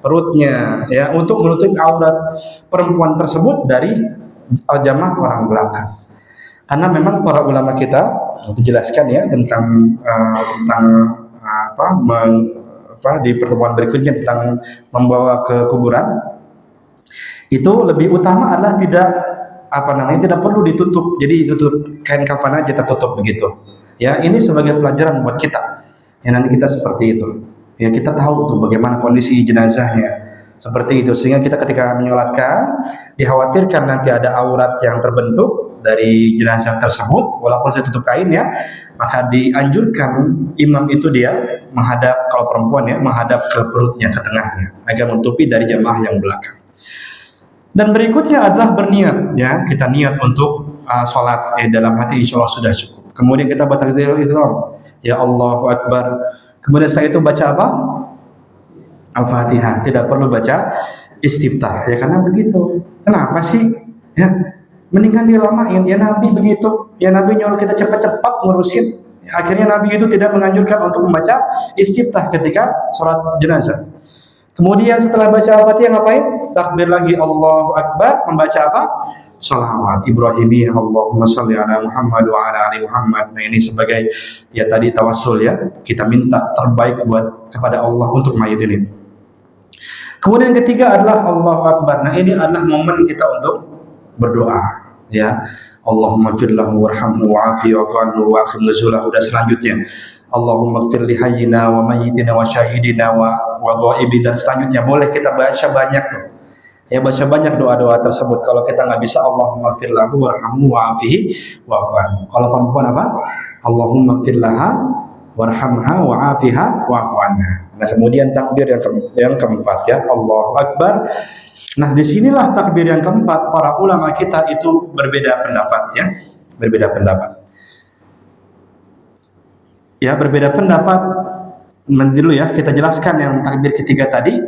perutnya ya, untuk menutupi aurat perempuan tersebut dari jamaah orang belakang. Karena memang para ulama kita dijelaskan ya tentang apa, di pertemuan berikutnya tentang membawa ke kuburan, itu lebih utama adalah tidak perlu ditutup, jadi ditutup kain kafan aja tertutup begitu ya. Ini sebagai pelajaran buat kita ya, nanti kita seperti itu ya, kita tahu tuh bagaimana kondisi jenazahnya seperti itu, sehingga kita ketika menyolatkan dikhawatirkan nanti ada aurat yang terbentuk dari jenazah tersebut walaupun saya tutup kain ya, maka dianjurkan imam itu dia menghadap, kalau perempuan ya, menghadap ke perutnya, ke tengahnya, agar menutupi dari jamaah yang belakang. Dan berikutnya adalah berniat ya, kita niat untuk sholat dalam hati, insya Allah sudah cukup. Kemudian kita bertakbiratul ihram ya, Allahu Akbar. Kemudian setelah itu baca apa? Al-Fatihah, tidak perlu baca istiftah ya, karena begitu. Kenapa sih ya, mendingan dilamain ya, Nabi begitu ya, Nabi nyuruh kita cepat-cepat ngurusin ya, akhirnya Nabi itu tidak menganjurkan untuk membaca istiftah ketika sholat jenazah. Kemudian setelah baca Al-Fatihah ngapain? Takbir lagi, Allahu Akbar, membaca apa? Shalawat Ibrahimiyah, Allahumma sholli ala Muhammad wa ala ali Muhammad. Nah ini sebagai ya tadi tawassul ya, kita minta terbaik buat kepada Allah untuk mayit ini. Kemudian ketiga adalah Allahu Akbar. Nah ini adalah momen kita untuk berdoa ya. Allahumma firlahu warhamhu wa'afi wa'fu wa akhim nuzulahu. Dan selanjutnya Allahumma gfir li hayyina wa mayyitina wa syahidina wa ghaibina. Dan selanjutnya boleh kita baca banyak tuh ya, baca banyak doa-doa tersebut. Kalau kita nggak bisa Allahumma firlahu warhamhu wa'afihi wa'fu anhu. Kalau perempuan apa? Allahumma firlaha warhamha wa'afiha wa'fu anha. Nah kemudian takbir yang keempat ya, Allahu Akbar. Nah disinilah takbir yang keempat, para ulama kita itu berbeda pendapat ya, berbeda pendapat. Ya berbeda pendapat. Dulu ya kita jelaskan yang takbir ketiga tadi.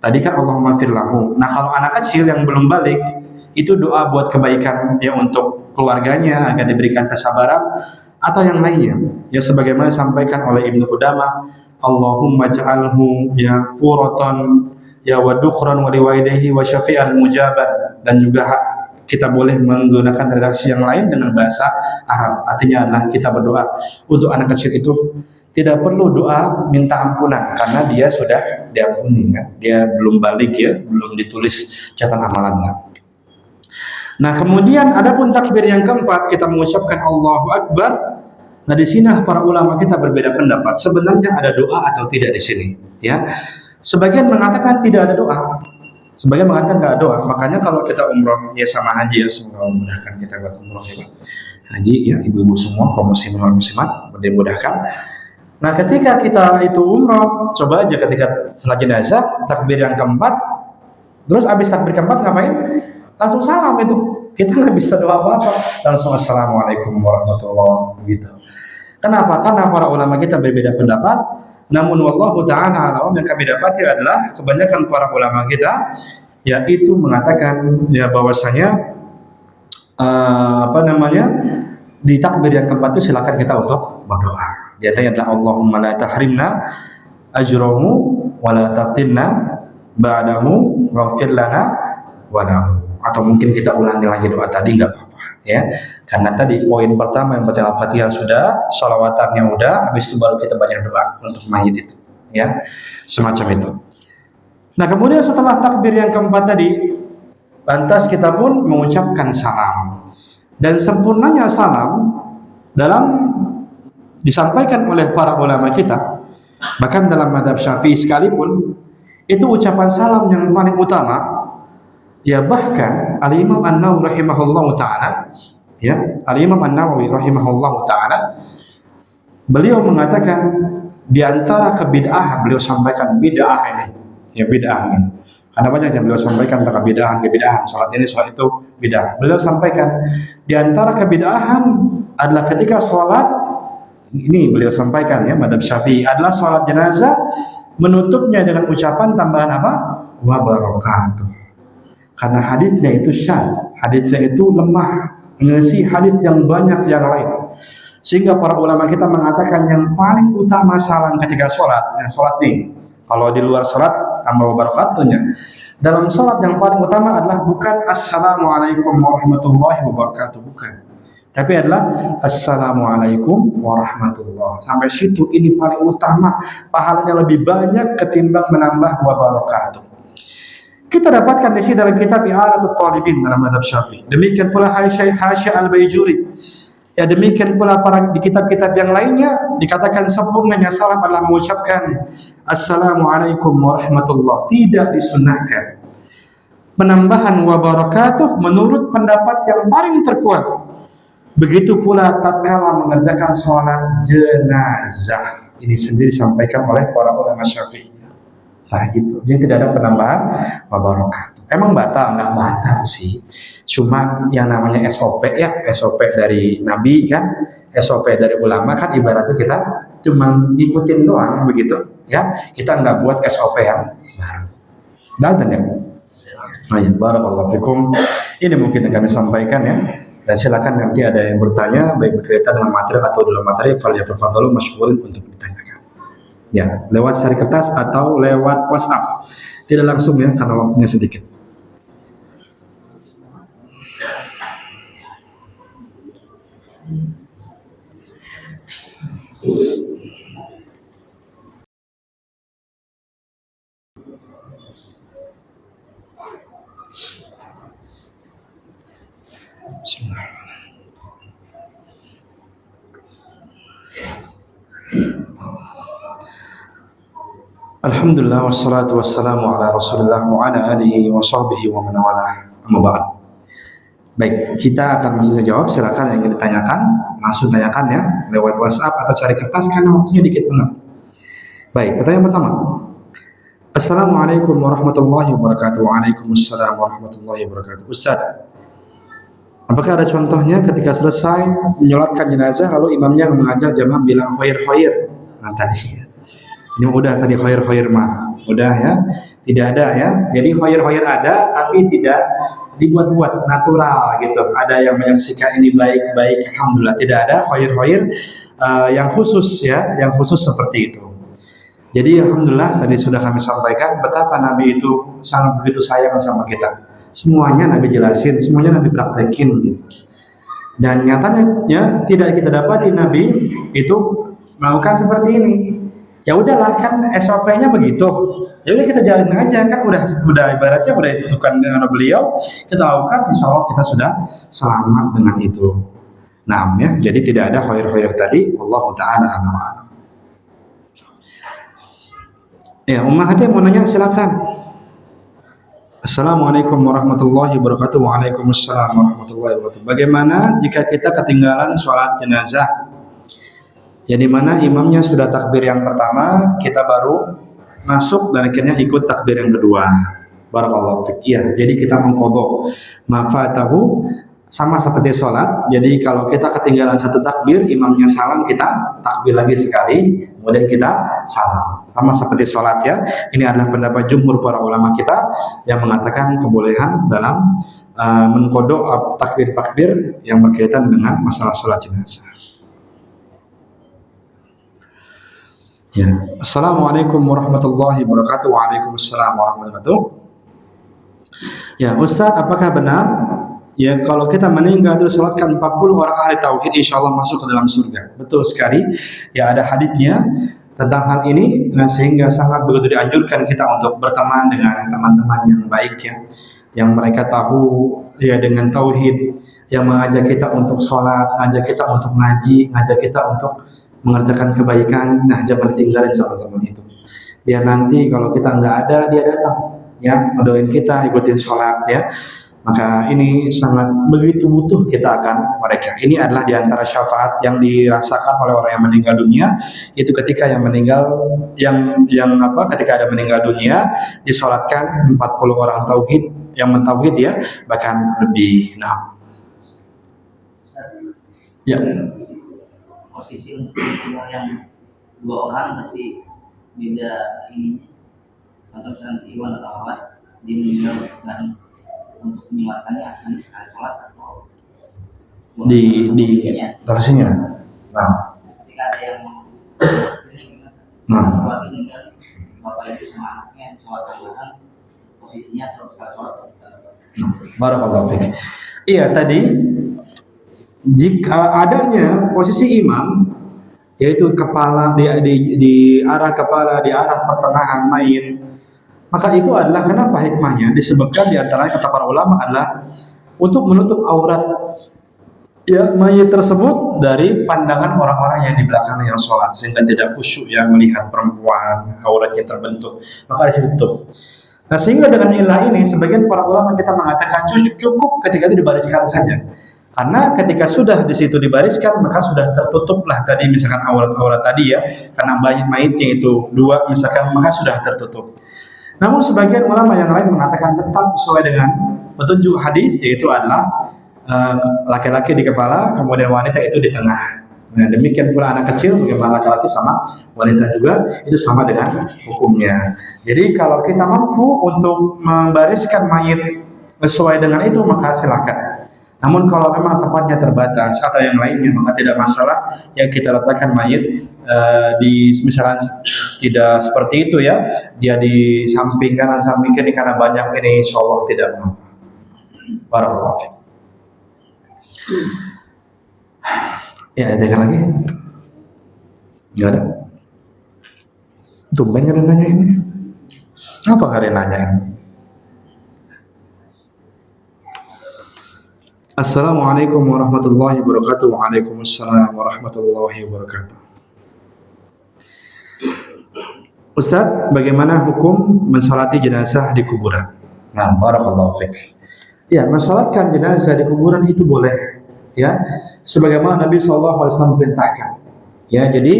Tadi kan Allahumma firlahu. Nah kalau anak kecil yang belum balik, itu doa buat kebaikan ya, untuk keluarganya agar diberikan kesabaran atau yang lainnya. Ya sebagaimana disampaikan oleh Ibnu Qudamah, Allahumma ja'alhu ya furatan ya wa dukhran wa liwaidihi wa syafi'an mujaban. Dan juga kita boleh menggunakan redaksi yang lain dengan bahasa Arab. Artinya adalah kita berdoa untuk anak kecil itu tidak perlu doa minta ampunan karena dia sudah diampuni kan, dia belum balik ya, belum ditulis catatan amalannya. Nah kemudian adapun takbir yang keempat, kita mengucapkan Allahu Akbar. Nah di sini para ulama kita berbeda pendapat, sebenarnya ada doa atau tidak di sini ya. Sebagian mengatakan tidak ada doa, sebagian mengatakan tidak ada doa. Makanya kalau kita umroh ya sama haji ya, semoga memudahkan kita buat umroh ya Pak. Haji ya, ibu-ibu semua, kaum muslimin wal muslimat, dimudahkan. Nah ketika kita itu umroh, coba aja ketika setelah jenazah takbir yang keempat, terus habis takbir keempat ngapain? Langsung salam itu, kita nggak bisa doa apa-apa, langsung assalamualaikum warahmatullahi wabarakatuh. Kenapa? Karena para ulama kita berbeda pendapat. Namun wallahu ta'ala alam, yang kami dapati adalah kebanyakan para ulama kita yaitu mengatakan ya bahwasanya di takbir yang keempat itu silakan kita untuk berdoa. Di antaranya adalah Allahumma la tahrimna ajrahu wa la taftinna ba'dahu waghfir lana wa lahu. Atau mungkin kita ulangi lagi doa tadi, nggak apa-apa ya, karena tadi poin pertama yang baca Al-Fatihah sudah, sholawatannya udah, habis itu baru kita banyak doa untuk mayit itu ya, semacam itu. Nah kemudian setelah takbir yang keempat tadi, lantas kita pun mengucapkan salam. Dan sempurnanya salam dalam disampaikan oleh para ulama kita, bahkan dalam mazhab Syafi'i sekalipun, itu ucapan salam yang paling utama. Ya bahkan Al-Imam An-Nawawi rahimahullahu ta'ala ya, Al-Imam An-Nawawi rahimahullahu ta'ala, beliau mengatakan di antara kebid'ahan, beliau sampaikan bid'ah ini ya, bid'ah ini Ada banyak yang beliau sampaikan tentang kebidahan, sholat ini, sholat itu bidah. Beliau sampaikan di antara kebidahan adalah ketika sholat, ini beliau sampaikan ya, madhab Syafi'i adalah sholat jenazah menutupnya dengan ucapan tambahan apa? Wa barakatuh. Karena haditsnya itu syadz, haditsnya itu lemah, mengisi hadits yang banyak yang lain. Sehingga para ulama kita mengatakan yang paling utama salam ketika sholat, sholat nih, kalau di luar sholat tambah wabarakatuhnya. Dalam sholat yang paling utama adalah bukan assalamualaikum warahmatullahi wabarakatuh, bukan. Tapi adalah assalamualaikum warahmatullahi. Sampai situ ini paling utama, pahalanya lebih banyak ketimbang menambah wabarakatuh. Kita dapatkan di sini dalam kitab I'anatut Talibin dalam madhab Syafi'i. Demikian pula Hasya Al-Baijuri. Ya, demikian pula di kitab-kitab yang lainnya dikatakan sempurnanya salam adalah mengucapkan assalamualaikum warahmatullahi, tidak disunnahkan. Penambahan wabarakatuh menurut pendapat yang paling terkuat. Begitu pula tatkala mengerjakan sholat jenazah, ini sendiri disampaikan oleh para ulama Syafi'i. Nah gitu, jadi tidak ada penambahan wabarakatuh. Emang batal? Nggak batal sih. Cuma yang namanya SOP ya, SOP dari Nabi kan, SOP dari ulama kan ibaratnya kita cuma ikutin doang begitu ya. Kita nggak buat SOP yang baru. Dan ya. Nah ya, barakallahu fikum. Ini mungkin yang kami sampaikan ya. Dan silakan nanti ada yang bertanya baik berkaitan dengan materi atau dalam materi, falyatafadhalu masykurin untuk ditanyakan. Ya, lewat sari kertas atau lewat WhatsApp. Tidak langsung ya, karena waktunya sedikit. Bismillah. Alhamdulillah wassalatu wassalamu ala Rasulillah wa ala alihi wa sahbihi wa man walah. Amma ba'd. Baik, kita akan langsung jawab. Silakan yang ingin ditanyakan, langsung tanyakan ya lewat WhatsApp atau cari kertas karena waktunya dikit banget. Baik, pertanyaan pertama. Assalamualaikum warahmatullahi wabarakatuh. Waalaikumsalam warahmatullahi wabarakatuh. Ustaz, apakah ada contohnya ketika selesai menyolatkan jenazah lalu imamnya mengajak jamaah bilang khair? Nah tadi ini udah tadi khair mah udah ya, tidak ada ya. Jadi khair ada tapi tidak dibuat-buat, natural gitu. Ada yang menyaksikan ini baik, alhamdulillah. Tidak ada khair yang khusus ya, yang khusus seperti itu. Jadi alhamdulillah tadi sudah kami sampaikan betapa Nabi itu sangat begitu sayang sama kita. Semuanya Nabi jelasin, semuanya Nabi praktekin gitu. Dan nyatanya ya, tidak kita dapati Nabi itu melakukan seperti ini. Ya udahlah kan SOP-nya begitu. Ya udah kita jalanin aja kan udah ibaratnya udah ditentukan dengan beliau, kita lakukan, insya Allah kita sudah selamat dengan itu. Nah ya, jadi tidak ada khair tadi. Allah Ta'ala a'lam. Ya, Hati mau nanya silakan. Assalamualaikum warahmatullahi wabarakatuh. Waalaikumsalam warahmatullahi wabarakatuh. Bagaimana jika kita ketinggalan sholat jenazah? Ya dimana imamnya sudah takbir yang pertama, kita baru masuk dan akhirnya ikut takbir yang kedua. Barakallahu fiik. Iya, jadi kita mengqadha ma fatahu sama seperti sholat. Jadi kalau kita ketinggalan satu takbir, imamnya salam, kita takbir lagi sekali, kemudian kita salam. Sama seperti sholat ya. Ini adalah pendapat jumhur para ulama kita yang mengatakan kebolehan dalam mengqadha takbir yang berkaitan dengan masalah sholat jenazah. Ya. Assalamualaikum warahmatullahi wabarakatuh. Waalaikumsalam warahmatullahi wabarakatuh. Ya, Ustaz, apakah benar ya kalau kita meninggal itu sholatkan 40 orang ahli tauhid insya Allah masuk ke dalam surga? Betul sekali. Ya, ada haditsnya tentang hal ini. Nah, sehingga sangat begitu dianjurkan kita untuk berteman dengan teman-teman yang baik ya, yang mereka tahu ya dengan tauhid, yang mengajak kita untuk sholat, ngajak kita untuk ngaji, ngajak kita untuk mengerjakan kebaikan. Nah, jangan tinggalin teman-teman itu. Biar nanti kalau kita nggak ada, dia datang, ya, ngedoain kita, ikutin sholat, ya. Maka ini sangat begitu butuh kita akan mereka. Ini adalah diantara syafaat yang dirasakan oleh orang yang meninggal dunia, itu ketika yang meninggal ketika ada meninggal dunia disolatkan 40 orang tauhid yang mentauhid ya, bahkan lebih. Nah, ya. Posisi untuk yang 2 orang tapi beda ini, atau misalnya Iwan atau Ahmad dia meninggal dan untuk menyuarakannya asal sekali sholat atau di tafsirnya. Nah, ketika ada yang sholat meninggal bapak itu sama anaknya sholat tambahan posisinya terus sekali sholat. Barakallahu fiik. Iya, tadi jika adanya posisi imam yaitu kepala di arah kepala, di arah pertengahan mayit, maka itu adalah kenapa hikmahnya disebutkan di antara kata para ulama adalah untuk menutup aurat ya mayit tersebut dari pandangan orang-orang yang di belakangnya yang sholat, sehingga tidak khusyuk yang melihat perempuan auratnya terbentuk, maka ditutup. Nah, sehingga dengan ilah ini sebagian para ulama kita mengatakan cukup ketika itu dibariskan saja. Karena ketika sudah di situ dibariskan maka sudah tertutuplah tadi misalkan aurat-aurat tadi ya, karena mayitnya itu 2 misalkan, maka sudah tertutup. Namun sebagian ulama yang lain mengatakan tetap sesuai dengan petunjuk hadis, yaitu adalah laki-laki di kepala, kemudian wanita itu di tengah. Nah, demikian pula anak kecil, bagaimana laki-laki sama wanita juga itu sama dengan hukumnya. Jadi kalau kita mampu untuk membariskan mayit sesuai dengan itu maka silakan. Namun kalau memang tempatnya terbatas atau yang lainnya maka tidak masalah ya, kita letakkan mayit di misalnya tidak seperti itu ya, dia di samping kanan samping kiri karena banyak ini, insyaallah tidak mengapa. Barakallahu fiik. Ya, ada yang lagi? Enggak ada. Tumben nggak ada nanya ini. Apa nggak ada yang nanya ini? Assalamualaikum warahmatullahi wabarakatuh. Waalaikumsalam warahmatullahi wabarakatuh. Ustaz, bagaimana hukum mensalati jenazah di kuburan? Nah, barakallahu fiik. Ya, mensalatkan jenazah di kuburan itu boleh, ya, sebagaimana Nabi SAW perintahkan. Ya, jadi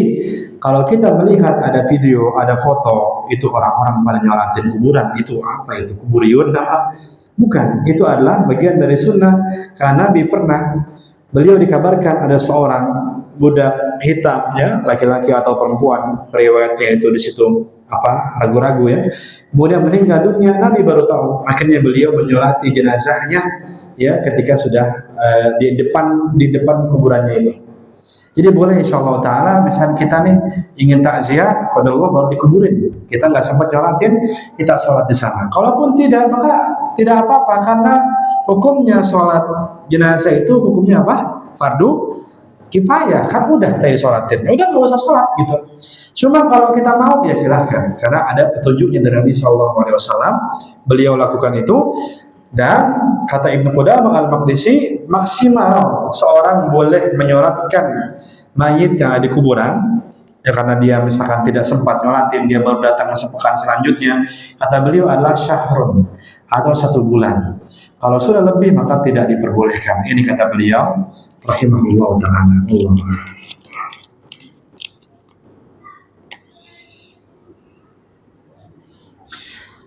kalau kita melihat ada video, ada foto, itu orang-orang pada nyolatin kuburan, itu apa itu? Kuburiyun apa? Bukan, itu adalah bagian dari sunnah. Karena Nabi pernah, beliau dikabarkan ada seorang budak hitam ya, laki-laki atau perempuan, riwayatnya itu di situ ragu-ragu ya. Kemudian meninggal dunia, Nabi baru tahu. Akhirnya beliau menyolati jenazahnya ya ketika sudah di depan kuburannya itu. Jadi boleh insyaallah taala, misalnya kita nih ingin takziah kepada Allah baru dikuburin, kita nggak sempat nyolatin, kita sholat di sana. Kalaupun tidak maka tidak apa-apa, karena hukumnya sholat jenazah itu hukumnya apa? Fardu kifayah, kan udah tadi sholatin, ya udah nggak usah sholat gitu. Cuma kalau kita mau ya silahkan, karena ada petunjuknya dari Nabi SAW, beliau lakukan itu. Dan kata Ibnu Qudamah Al-Maqdisi, maksimal seorang boleh menyolatkan mayit yang ada di kuburan ya, karena dia misalkan tidak sempat nyolatin, dia baru datang sepekan selanjutnya, kata beliau adalah syahrun atau 1 bulan. Kalau sudah lebih maka tidak diperbolehkan. Ini kata beliau rahimahullah ta'ala. Allah.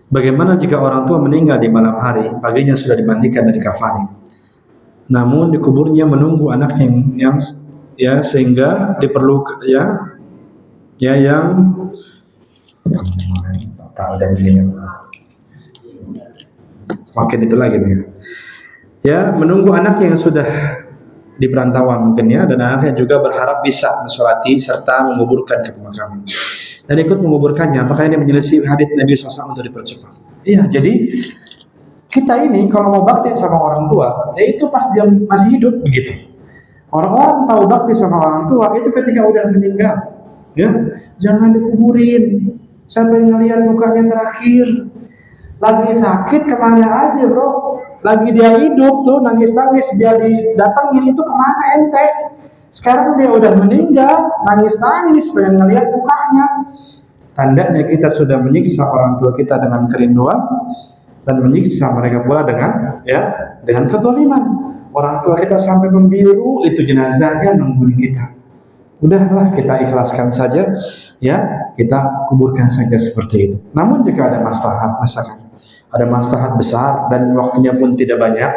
Bagaimana jika orang tua meninggal di malam hari, paginya sudah dimandikan dan dikafani, namun dikuburnya menunggu anak yang ya, sehingga diperlukan yang tak ada begini, semakin itu lagi nih ya, menunggu anak yang sudah di perantauan mungkin ya, dan anaknya juga berharap bisa mensolati serta menguburkan ke pemakaman dan ikut menguburkannya, maka ini menyelisih hadits Nabi SAW untuk dipercepat. Iya, jadi kita ini kalau mau bakti sama orang tua, ya itu pas dia masih hidup begitu. Orang-orang tahu bakti sama orang tua itu ketika udah meninggal, ya jangan dikuburin sampai ngelihat mukanya terakhir. Lagi sakit kemana aja bro? Lagi dia hidup tuh nangis-nangis biar didatengin, itu kemana ente? Sekarang dia udah meninggal, nangis-nangis pengen ngelihat mukanya. Tandanya kita sudah menyiksa orang tua kita dengan kerinduan dan menyiksa mereka pula dengan kezaliman. Orang tua kita sampai membiru, itu jenazahnya nungguin kita. Udahlah, kita ikhlaskan saja, ya, kita kuburkan saja seperti itu. Namun jika ada maslahat, misalkan ada maslahat besar dan waktunya pun tidak banyak,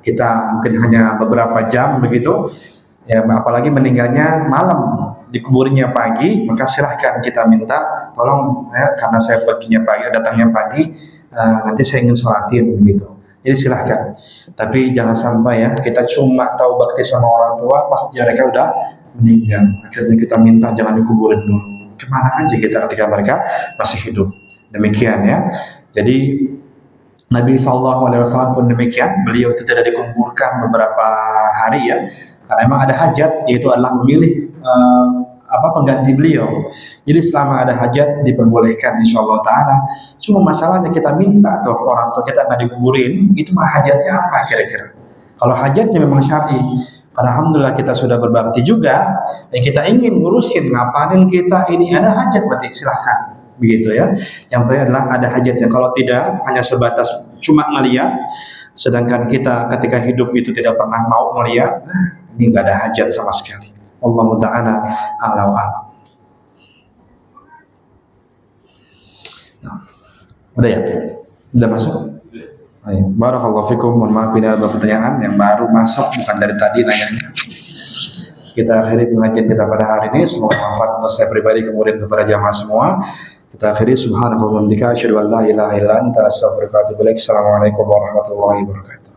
kita mungkin hanya beberapa jam begitu, ya, apalagi meninggalnya malam, dikuburnya pagi, maka silahkan kita minta tolong, ya, karena saya perginya pagi, datangnya pagi, nanti saya ingin sholatin begitu. Jadi silahkan, tapi jangan sampai ya kita cuma tahu bakti sama orang tua pasti mereka udah meninggal, akhirnya kita minta jangan dikuburin dulu. Kemana aja kita ketika mereka masih hidup? Demikian ya. Jadi Nabi SAW pun demikian, beliau itu tidak dikuburkan beberapa hari ya, karena memang ada hajat, yaitu adalah memilih pengganti beliau. Jadi selama ada hajat diperbolehkan insyaallah taala. Cuma masalahnya kita minta atau orang tua kita nggak dikuburin, itu mah hajatnya apa kira-kira? Kalau hajatnya memang syar'i, alhamdulillah kita sudah berbakti juga, dan kita ingin ngurusin ngapain kita ini ada hajat, berarti silahkan begitu ya. Yang penting adalah ada hajatnya. Kalau tidak, hanya sebatas cuma melihat, sedangkan kita ketika hidup itu tidak pernah mau melihat, ini nggak ada hajat sama sekali. Allah Ta'ala a'la wa a'lam. Nah, udah ya? Udah masuk? Ayo, barakallahu fikum. Mohon maaf bila ada pertanyaan yang baru masuk, bukan dari tadi nanyanya. Kita akhiri pengajian kita pada hari ini. Semoga manfaat untuk saya pribadi, kemudian kepada jamaah semua. Kita akhiri subhanallahi wa bihamdihi, asyhadu an la ilaha illa anta, astaghfiruka wa atubu ilaik. Assalamualaikum warahmatullahi wabarakatuh.